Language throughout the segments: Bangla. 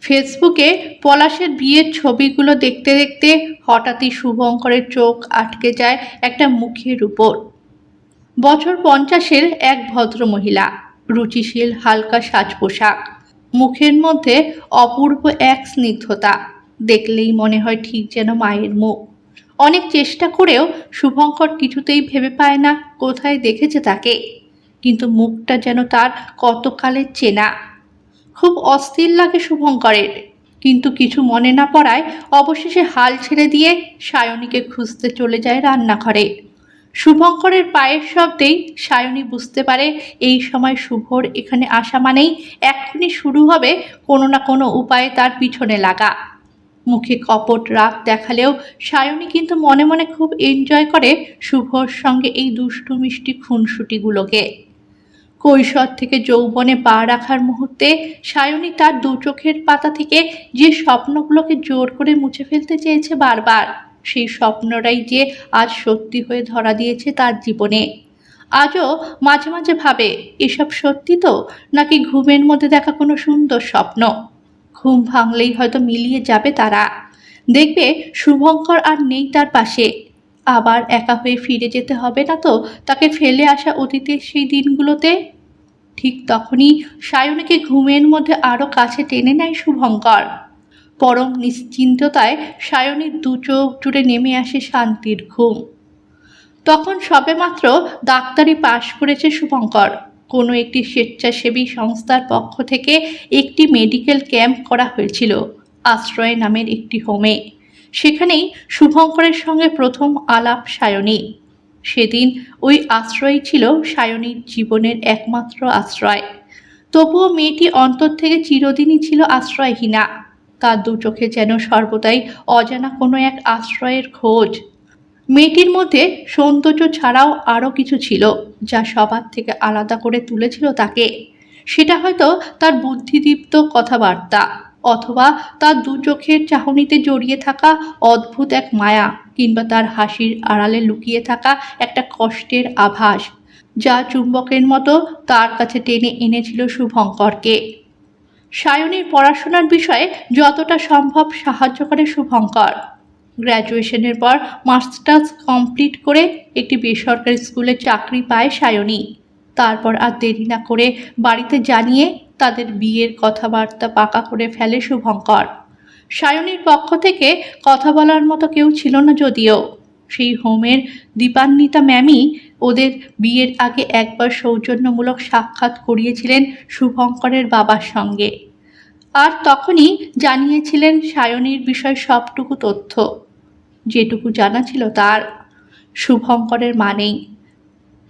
ফেসবুকে পলাশের বিয়ের ছবিগুলো দেখতে দেখতে হঠাৎই শুভঙ্করের চোখ আটকে যায় একটা মুখের উপর। বছর 50-এর এক ভদ্রমহিলা, রুচিশীল হালকা সাজ পোশাক, মুখের মধ্যে অপূর্ব এক স্নিগ্ধতা। দেখলেই মনে হয় ঠিক যেন মায়ের মুখ। অনেক চেষ্টা করেও শুভঙ্কর কিছুতেই ভেবে পায় না কোথায় দেখেছে তাকে, কিন্তু মুখটা যেন তার কতকালের চেনা। খুব অস্থির লাগে শুভঙ্করের, কিন্তু কিছু মনে না পড়ায় অবশেষে হাল ছেড়ে দিয়ে সায়নীকে খুঁজতে চলে যায় রান্নাঘরে। শুভঙ্করের পায়ের শব্দেই সায়নী বুঝতে পারে এই সময় শুভর এখানে আসা মানেই এক্ষুনি শুরু হবে কোনো না কোনো উপায়ে তার পিছনে লাগা। মুখে কপট রাগ দেখালেও সায়নী কিন্তু মনে মনে খুব এনজয় করে শুভর সঙ্গে এই দুষ্টু মিষ্টি খুনসুটিগুলোকে। কৈশোর থেকে যৌবনে পা রাখার মুহূর্তে সায়নী তার দু চোখের পাতা থেকে যে স্বপ্নগুলোকে জোর করে মুছে ফেলতে চেয়েছে বারবার, সেই স্বপ্নটাই যে আজ সত্যি হয়ে ধরা দিয়েছে তার জীবনে। আজও মাঝে মাঝে ভাবে, এসব সত্যি তো, নাকি ঘুমের মধ্যে দেখা কোনো সুন্দর স্বপ্ন। ঘুম ভাঙলেই হয়তো মিলিয়ে যাবে তারা, দেখবে শুভঙ্কর আর নেই তার পাশে। আবার একা হয়ে ফিরে যেতে হবে না তো তাকে ফেলে আসা অতীতের সেই দিনগুলোতে। ঠিক তখনই সায়নীকে ঘুমের মধ্যে আরো কাছে টেনে নেয় শুভঙ্কর। পরম নিশ্চিন্ততায় সায়নীর দু চোখ জুড়ে নেমে আসে শান্তির ঘুম। তখন সবেমাত্র ডাক্তারি পাশ করেছে শুভঙ্কর। কোনো একটি স্বেচ্ছাসেবী সংস্থার পক্ষ থেকে একটি মেডিকেল ক্যাম্প করা হয়েছিল আশ্রয় নামের একটি হোমে। সেখানেই শুভঙ্করের সঙ্গে প্রথম আলাপ সায়নী। সেদিন ওই আশ্রয় ছিল সায়নীর জীবনের একমাত্র আশ্রয়। তবুও মেয়েটি অন্তর থেকে চিরদিনই ছিল আশ্রয়হীনা। তার দু চোখে যেন সর্বদাই অজানা কোনো এক আশ্রয়ের খোঁজ। মেয়েটির মধ্যে সৌন্দর্য ছাড়াও আরও কিছু ছিল যা সবার থেকে আলাদা করে তুলেছিল তাকে। সেটা হয়তো তার বুদ্ধিদীপ্ত কথাবার্তা, অথবা তার দু চোখের চাহনিতে জড়িয়ে থাকা অদ্ভুত এক মায়া, কিংবা তার হাসির আড়ালে লুকিয়ে থাকা একটা কষ্টের আভাস, যা চুম্বকের মতো তার কাছে টেনে এনেছিল শুভঙ্করকে। সায়নীর পড়াশোনার বিষয়ে যতটা সম্ভব সাহায্য করে শুভঙ্কর। গ্র্যাজুয়েশনের পর মাস্টার্স কমপ্লিট করে একটি বেসরকারি স্কুলে চাকরি পায় সায়নী। তারপর আর দেরি না করে বাড়িতে জানিয়ে তাদের বিয়ের কথাবার্তা পাকা করে ফেলে শুভঙ্কর। সায়নীর পক্ষ থেকে কথা বলার মতো কেউ ছিল না যদিও। সেই হোমের দীপান্বিতা ম্যামই ওদের বিয়ের আগে একবার সৌজন্যমূলক সাক্ষাৎ করিয়েছিলেন শুভঙ্করের বাবার সঙ্গে, আর তখনই জানিয়েছিলেন সায়নীর বিষয় সবটুকু তথ্য, যেটুকু জানা ছিল তার। শুভঙ্করের মানেই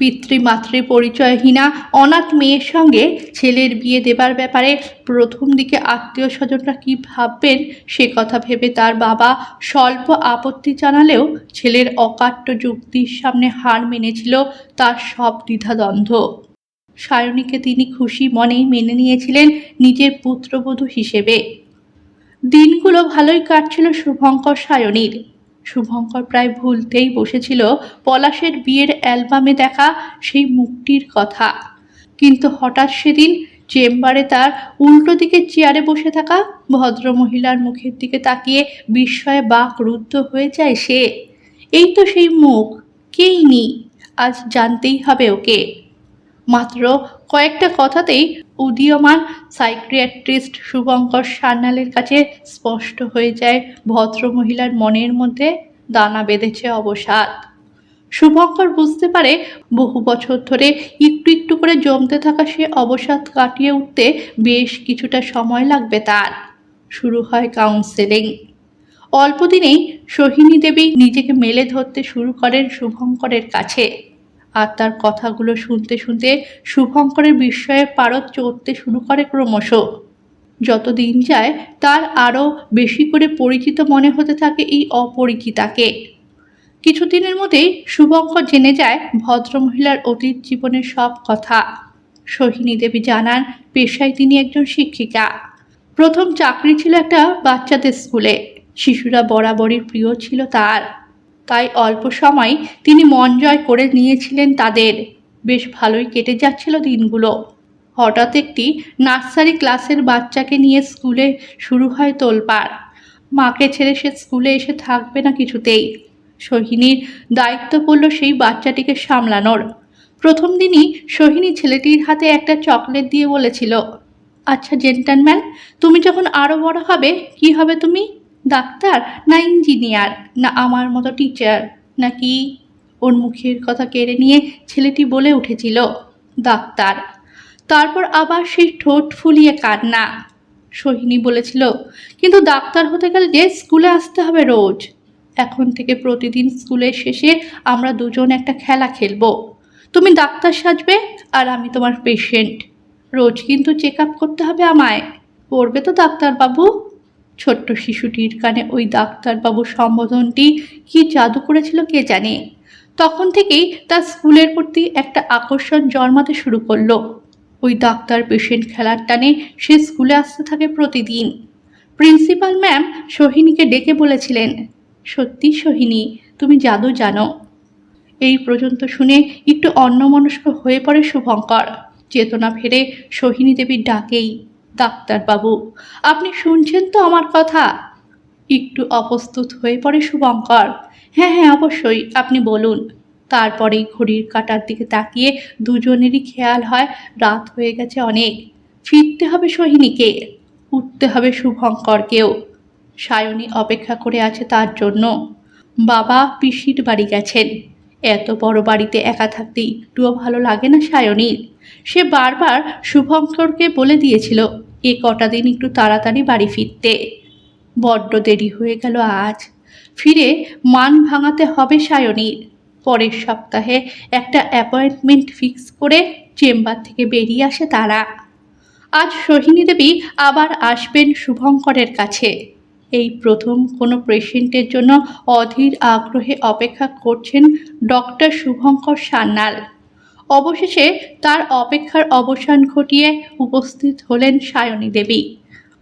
পিতৃমাতৃ পরিচয়হীনা অনাথ মেয়ের সঙ্গে ছেলের বিয়ে দেবার ব্যাপারে প্রথম দিকে আত্মীয় স্বজনরা কী ভাববেন সে কথা ভেবে তার বাবা স্বল্প আপত্তি জানালেও ছেলের অকাট্য যুক্তির সামনে হার মেনেছিল তার সব দ্বিধাদ্বন্দ্ব। সায়নীকে তিনি খুশি মনেই মেনে নিয়েছিলেন নিজের পুত্রবধূ হিসেবে। দিনগুলো ভালোই কাটছিল শুভঙ্কর সায়নীর। শুভঙ্কর প্রায় ভুলতেই বসেছিল পলাশের বিয়ের অ্যালবামে দেখা সেই মুখটির কথা, কিন্তু হঠাৎ সেদিন চেম্বারে তার উল্টো দিকে চেয়ারে বসে থাকা ভদ্রমহিলার মুখের দিকে তাকিয়ে বিস্ময়ে বাকরুদ্ধ হয়ে যায় সে। এই তো সেই মুখ, কেই নি, আজ জানতেই হবে ওকে। মাত্র কয়েকটা কথাতেই উদীয়মান সাইকিয়াট্রিস্ট শুভঙ্কর সান্যালের কাছে স্পষ্ট হয়ে যায় ভদ্রমহিলার মনের মধ্যে দানা বেঁধেছে অবসাদ। শুভঙ্কর বুঝতে পারে বহু বছর ধরে একটু একটু করে জমতে থাকা সে অবসাদ কাটিয়ে উঠতে বেশ কিছুটা সময় লাগবে তার। শুরু হয় কাউন্সেলিং। অল্প দিনেই সোহিনী দেবী নিজেকে মেলে ধরতে শুরু করেন শুভঙ্করের কাছে, আর তার কথাগুলো শুনতে শুনতে শুভঙ্করের বিস্ময়ের পারদ চড়তে শুরু করে ক্রমশ। যত দিন যায় তার আরও বেশি করে পরিচিত মনে হতে থাকে এই অপরিচিতাকে। কিছুদিনের মধ্যেই শুভঙ্কর জেনে যায় ভদ্রমহিলার অতীত জীবনের সব কথা। সোহিনী দেবী জানান পেশায় তিনি একজন শিক্ষিকা। প্রথম চাকরি ছিল একটা বাচ্চাদের স্কুলে। শিশুরা বরাবরই প্রিয় ছিল তার, তাই অল্প সময় তিনি মন জয় করে নিয়েছিলেন তাদের। বেশ ভালোই কেটে যাচ্ছিল দিনগুলো। হঠাৎ একটি নার্সারি ক্লাসের বাচ্চাকে নিয়ে স্কুলে শুরু হয় তোলপাড়। মাকে ছেড়ে সে স্কুলে এসে থাকবে না কিছুতেই। সোহিনীর দায়িত্ব পড়ল সেই বাচ্চাটিকে সামলানোর। প্রথম দিনই সোহিনী ছেলেটির হাতে একটা চকলেট দিয়ে বলেছিল, আচ্ছা জেন্টলম্যান, তুমি যখন আরও বড় হবে কি হবে তুমি? ডাক্তার, না ইঞ্জিনিয়ার, না আমার মতো টিচার, নাকি? ওর মুখের কথা কেড়ে নিয়ে ছেলেটি বলে উঠেছিল, ডাক্তার। তারপর আবার সেই ঠোঁট ফুলিয়ে কান্না। সোহিনী বলেছিল, কিন্তু ডাক্তার হতে গেলে যে স্কুলে আসতে হবে রোজ। এখন থেকে প্রতিদিন স্কুলের শেষে আমরা দুজন একটা খেলা খেলবো। তুমি ডাক্তার সাজবে আর আমি তোমার পেশেন্ট। রোজ কিন্তু চেক আপ করতে হবে আমায়। করবে তো ডাক্তারবাবু? ছোট্ট শিশুটির কানে ওই ডাক্তারবাবু সম্বোধনটি কি জাদু করেছিল কে জানে। তখন থেকেই তার স্কুলের প্রতি একটা আকর্ষণ জন্মাতে শুরু করলো। ওই ডাক্তার পেশেন্ট খেলার টানে সে স্কুলে আসতে থাকে প্রতিদিন। প্রিন্সিপাল ম্যাম সোহিনীকে ডেকে বলেছিলেন, সত্যি সোহিনী, তুমি জাদু জানো। এই পর্যন্ত শুনে একটু অন্যমনস্ক হয়ে পড়ে শুভঙ্কর। চেতনা ফেরে সোহিনী দেবীর ডাকেই, ডাক্তারবাবু, আপনি শুনছেন তো আমার কথা? একটু অপ্রস্তুত হয়ে পড়ে শুভঙ্কর। হ্যাঁ হ্যাঁ, অবশ্যই, আপনি বলুন। তারপরেই ঘড়ির কাঁটার দিকে তাকিয়ে দুজনেরই খেয়াল হয় রাত হয়ে গেছে অনেক। ফিরতে হবে সোহিনীকে, উঠতে হবে শুভঙ্করকেও। সায়নী অপেক্ষা করে আছে তার জন্য। বাবা পিসির বাড়ি গেছেন। এত বড় বাড়িতে একা থাকতে একটুও ভালো লাগে না সায়নীর। সে বারবার শুভঙ্করকে বলে দিয়েছিল এ কটা দিন একটু তাড়াতাড়ি বাড়ি ফিরতে। বড্ড দেরি হয়ে গেল আজ। ফিরে মান ভাঙাতে হবে সায়নীর। পরের সপ্তাহে একটা অ্যাপয়েন্টমেন্ট ফিক্স করে চেম্বার থেকে বেরিয়ে আসে তারা। আজ সোহিনী দেবী আবার আসবেন শুভঙ্করের কাছে। এই প্রথম কোনো পেশেন্টের জন্য অধীর আগ্রহে অপেক্ষা করছেন ডক্টর শুভঙ্কর সান্যাল। অবশেষে তার অপেক্ষার অবসান ঘটিয়ে উপস্থিত হলেন সায়নী দেবী।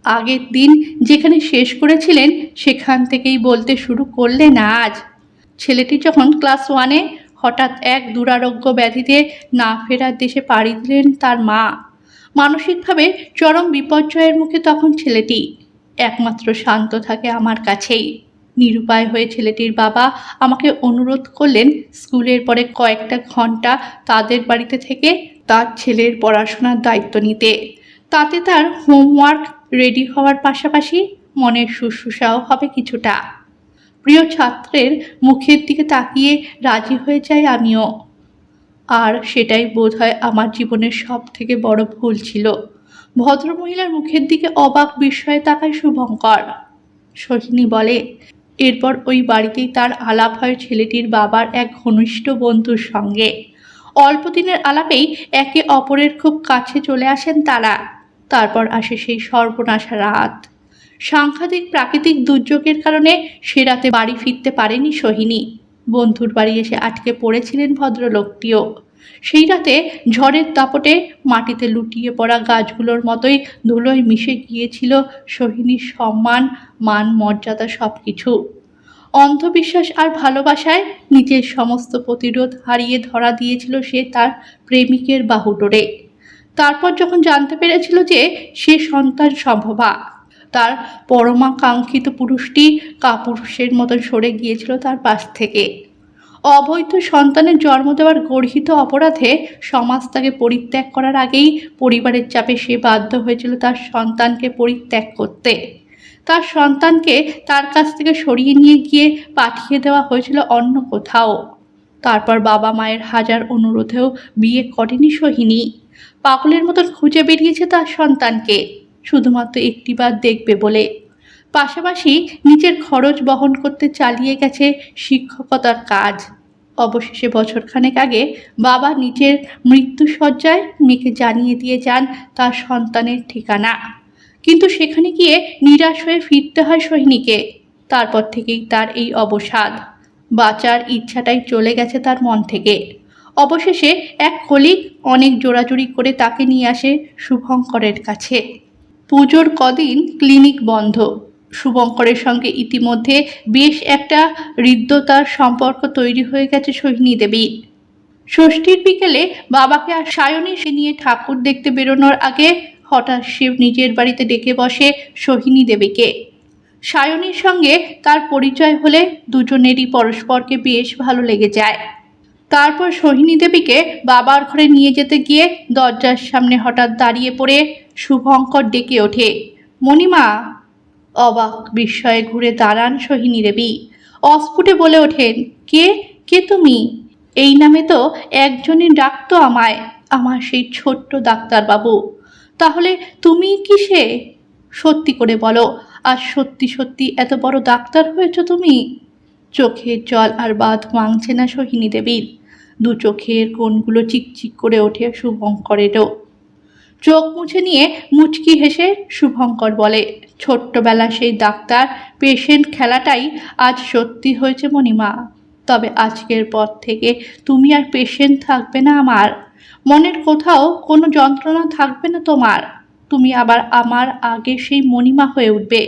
আগের দিন যেখানে শেষ করেছিলেন সেখান থেকেই বলতে শুরু করলেন আজ। ছেলেটি যখন ক্লাস 1-এ হঠাৎ এক দুরারোগ্য ব্যাধিতে না ফেরার দেশে পাড়ি দিলেন তার মা। মানসিকভাবে চরম বিপর্যয়ের মুখে তখন ছেলেটি। একমাত্র শান্ত থাকে আমার কাছেই। নিরুপায় হয়ে ছেলেটির বাবা আমাকে অনুরোধ করলেন স্কুলের পরে কয়েকটা ঘন্টা তাদের বাড়িতে থেকে তার ছেলের পড়াশোনার দায়িত্ব নিতে। তাতে তার হোমওয়ার্ক রেডি হওয়ার পাশাপাশি মনের শুশ্রূষাও হবে কিছুটা। প্রিয় ছাত্রের মুখের দিকে তাকিয়ে রাজি হয়ে যাই আমিও। আর সেটাই বোধহয় আমার জীবনের সব থেকে বড় ভুল ছিল। ভদ্রমহিলার মুখের দিকে অবাক বিস্ময়ে তাকায় শুভঙ্কর। সোহিনী বলে, এরপর ওই বাড়িতেই তার আলাপ হয় ছেলেটির বাবার এক ঘনিষ্ঠ বন্ধুর সঙ্গে। অল্প দিনের আলাপেই একে অপরের খুব কাছে চলে আসেন তারা। তারপর আসে সেই সর্বনাশা রাত। সাংঘাতিক প্রাকৃতিক দুর্যোগের কারণে সে রাতে বাড়ি ফিরতে পারেনি সোহিনী। বন্ধুর বাড়ি এসে আটকে পড়েছিলেন ভদ্রলোকটিও। সেই রাতে ঝড়ের দাপটে মাটিতে লুটিয়ে পড়া গাছগুলোর মতোই ধুলোয় মিশে গিয়েছিল সোহিনীর সম্মান, মান, মর্যাদা সব কিছু। অন্ধবিশ্বাস আর ভালোবাসায় নিজের সমস্ত প্রতিরোধ হারিয়ে ধরা দিয়েছিল সে তার প্রেমিকের বাহুডোরে। তারপর যখন জানতে পেরেছিল যে সে সন্তান সম্ভবা, তার পরমাকাঙ্ক্ষিত পুরুষটি কাপুরুষের মতন সরে গিয়েছিল তার পাশ থেকে। অবৈধ সন্তানের জন্ম দেওয়ার গর্হিত অপরাধে সমাজ তাকে পরিত্যাগ করার আগেই পরিবারের চাপে সে বাধ্য হয়েছিল তার সন্তানকে পরিত্যাগ করতে। তার সন্তানকে তার কাছ থেকে সরিয়ে নিয়ে গিয়ে পাঠিয়ে দেওয়া হয়েছিল অন্য কোথাও। তারপর বাবা মায়ের হাজার অনুরোধেও বিয়ে করেনি সোহিনী। পাগলের মতন খুঁজে বেরিয়েছে তার সন্তানকে, শুধুমাত্র একটিবার দেখবে বলে। পাশাপাশি নিজের খরচ বহন করতে চালিয়ে গেছে শিক্ষকতার কাজ। অবশেষে বছরখানেক আগে বাবা নিজের মৃত্যুশয্যায় মেয়েকে জানিয়ে দিয়ে যান তার সন্তানের ঠিকানা। কিন্তু সেখানে গিয়ে নিরাশ হয়ে ফিরতে হয় সোহিনীকে। তারপর থেকেই তার এই অবসাদ। বাঁচার ইচ্ছাটাই চলে গেছে তার মন থেকে। অবশেষে এক কলিগ অনেক জোরাজুরি করে তাকে নিয়ে আসে শুভঙ্করের কাছে। পুজোর কদিন ক্লিনিক বন্ধ। শুভঙ্করের সঙ্গে ইতিমধ্যে বেশ একটা হৃদ্যতার সম্পর্ক তৈরি হয়ে গেছে সোহিনী দেবীর। ষষ্ঠীর বিকেলে বাবাকে আর সায়নী সে নিয়ে ঠাকুর দেখতে বেরোনোর আগে হঠাৎ শিব নিজের বাড়িতে ডেকে বসে সোহিনী দেবীকে। সায়নীর সঙ্গে তার পরিচয় হলে দুজনেরই পরস্পরকে বেশ ভালো লেগে যায়। তারপর সোহিনী দেবীকে বাবার ঘরে নিয়ে যেতে গিয়ে দরজার সামনে হঠাৎ দাঁড়িয়ে পড়ে শুভঙ্কর ডেকে ওঠে, মণিমা। অবাক বিস্ময়ে ঘুরে দাঁড়ান সোহিনী দেবী। অস্ফুটে বলে ওঠেন, কে কে তুমি? এই নামে তো একজনই ডাকতো আমায়, আমার সেই ছোট্ট ডাক্তারবাবু। তাহলে তুমি কি সে? সত্যি করে বলো, আর সত্যি সত্যি এত বড় ডাক্তার হয়েছ তুমি? চোখের জল আর বাঁধ মাংছে না সোহিনী দেবীর। দু চোখের কোণগুলো চিকচিক করে ওঠে শুভঙ্করেরও। চোখ মুছে নিয়ে মুচকি হেসে শুভঙ্কর বলে, ছোট্টবেলা সেই ডাক্তার পেশেন্ট খেলাটাই আজ সত্যি হয়েছে মণিমা। তবে আজকের পর থেকে তুমি আর পেশেন্ট থাকবে না আমার। মনের কোথাও কোনো যন্ত্রণা থাকবে না তোমার। তুমি আবার আমার আগে সেই মণিমা হয়ে উঠবে।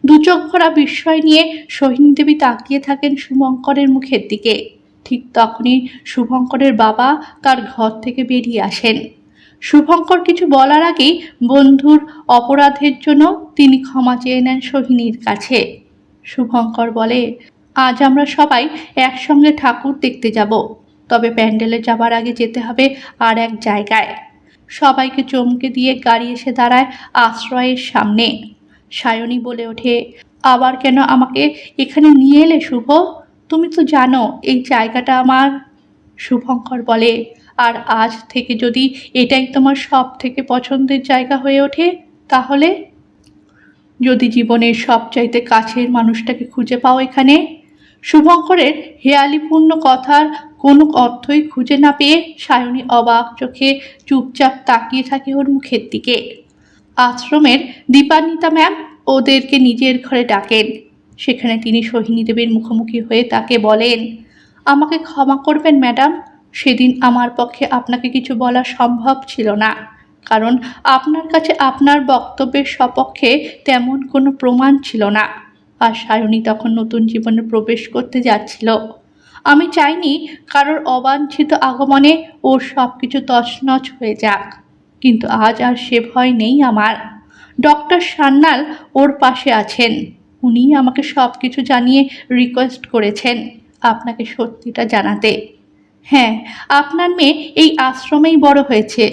দু চোখ ভরা বিস্ময় নিয়ে সোহিনী দেবী তাকিয়ে থাকেন শুভঙ্করের মুখের দিকে। ঠিক তখনই শুভঙ্করের বাবা তার ঘর থেকে বেরিয়ে আসেন। শুভঙ্কর কিছু বলার আগেই বন্ধুর অপরাধের জন্য তিনি ক্ষমা চেয়ে নেন সোহিনীর কাছে। শুভঙ্কর বলে, আজ আমরা সবাই একসঙ্গে ঠাকুর দেখতে যাব, তবে প্যান্ডেলে যাবার আগে যেতে হবে আর এক জায়গায়। সবাইকে চমকে দিয়ে গাড়ি এসে দাঁড়ায় আশ্রয়ের সামনে। সায়নী বলে ওঠে, আবার কেন আমাকে এখানে নিয়ে এলে শুভ? তুমি তো জানো এই জায়গাটা আমার। শুভঙ্কর বলে, আর আজ থেকে যদি এটাই তোমার সব থেকে পছন্দের জায়গা হয়ে ওঠে তাহলে? যদি জীবনের সবচাইতে কাছের মানুষটাকে খুঁজে পাও এখানে। শুভঙ্করের হেয়ালিপূর্ণ কথার কোনো অর্থই খুঁজে না পেয়ে সায়নী অবাক চোখে চুপচাপ তাকিয়ে থাকে ওর মুখের দিকে। আশ্রমের দীপান্বিতা ম্যাম ওদেরকে নিজের ঘরে ডাকেন। সেখানে তিনি সোহিনী দেবীর মুখোমুখি হয়ে তাকে বলেন, আমাকে ক্ষমা করবেন ম্যাডাম, সেদিন আমার পক্ষে আপনাকে কিছু বলা সম্ভব ছিল না, কারণ আপনার কাছে আপনার বক্তব্যের সপক্ষে তেমন কোনো প্রমাণ ছিল না। আর সায়নী তখন নতুন জীবনে প্রবেশ করতে যাচ্ছিল। আমি চাইনি কারোর অবাঞ্ছিত আগমনে ওর সব কিছু তছনছ হয়ে যাক, কিন্তু আজ আর সে ভয় নেই আমার। ডক্টর সান্যাল ওর পাশে আছেন। উনি আমাকে সব কিছু জানিয়ে রিকোয়েস্ট করেছেন আপনাকে সত্যিটা জানাতে। হ্যাঁ, আপনার মেয়ে এই আশ্রমেই বড় হয়েছে,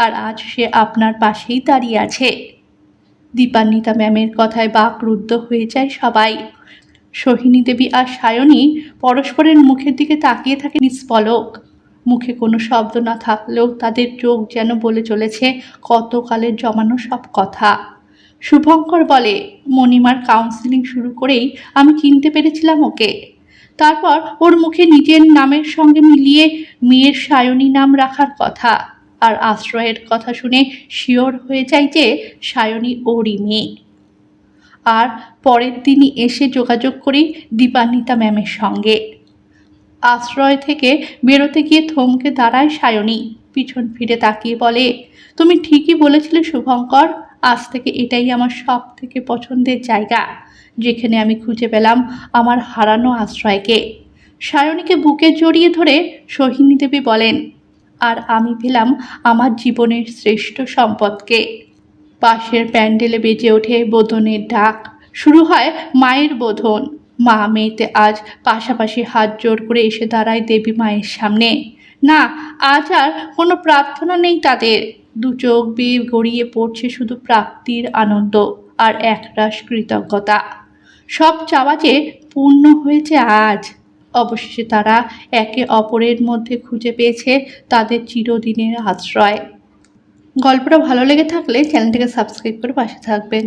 আর আজ সে আপনার পাশেই দাঁড়িয়ে আছে। দীপান্বিতা ম্যামের কথায় বাকরুদ্ধ হয়ে যায় সবাই। সোহিনী দেবী আর সায়নী পরস্পরের মুখের দিকে তাকিয়ে থাকে নিষ্পলক। মুখে কোনো শব্দ না থাকলেও তাদের চোখ যেন বলে চলেছে কতকালের জমানো সব কথা। শুভঙ্কর বলে, মণিমার কাউন্সিলিং শুরু করেই আমি চিনতে পেরেছিলাম ওকে। তারপর ওর মুখে নিজের নামের সঙ্গে মিলিয়ে মেয়ের সায়নী নাম রাখার কথা, আর আশ্রয়ের কথা শুনে শিওর হয়ে যায় যে সায়নী ওরই মেয়ে। আর পরের দিনই এসে যোগাযোগ করি দীপান্বিতা ম্যামের সঙ্গে। আশ্রয় থেকে বেরোতে গিয়ে থমকে দাঁড়ায় সায়নী। পিছন ফিরে তাকিয়ে বলে, তুমি ঠিকই বলেছিলে শুভঙ্কর, আজ থেকে এটাই আমার সব থেকে পছন্দের জায়গা, যেখানে আমি খুঁজে পেলাম আমার হারানো আশ্রয়কে। সায়নীকে বুকে জড়িয়ে ধরে সোহিনী দেবী বলেন, আর আমি পেলাম আমার জীবনের শ্রেষ্ঠ সম্পদকে। পাশের প্যান্ডেলে বেজে ওঠে বোধনের ডাক। শুরু হয় মায়ের বোধন। মা মেয়েতে আজ পাশাপাশি হাত জোড় করে এসে দাঁড়ায় দেবী মায়ের সামনে। না, আজ আর কোনো প্রার্থনা নেই তাদের। দু চোখ বেয়ে গড়িয়ে পড়ছে শুধু প্রাপ্তির আনন্দ আর একরাশ কৃতজ্ঞতা। সব চাওয়া যে পূর্ণ হয়েছে আজ। অবশেষে তারা একে অপরের মধ্যে খুঁজে পেয়েছে তাদের চিরদিনের আশ্রয়। গল্পটা ভালো লেগে থাকলে চ্যানেলটিকে সাবস্ক্রাইব করে পাশে থাকবেন।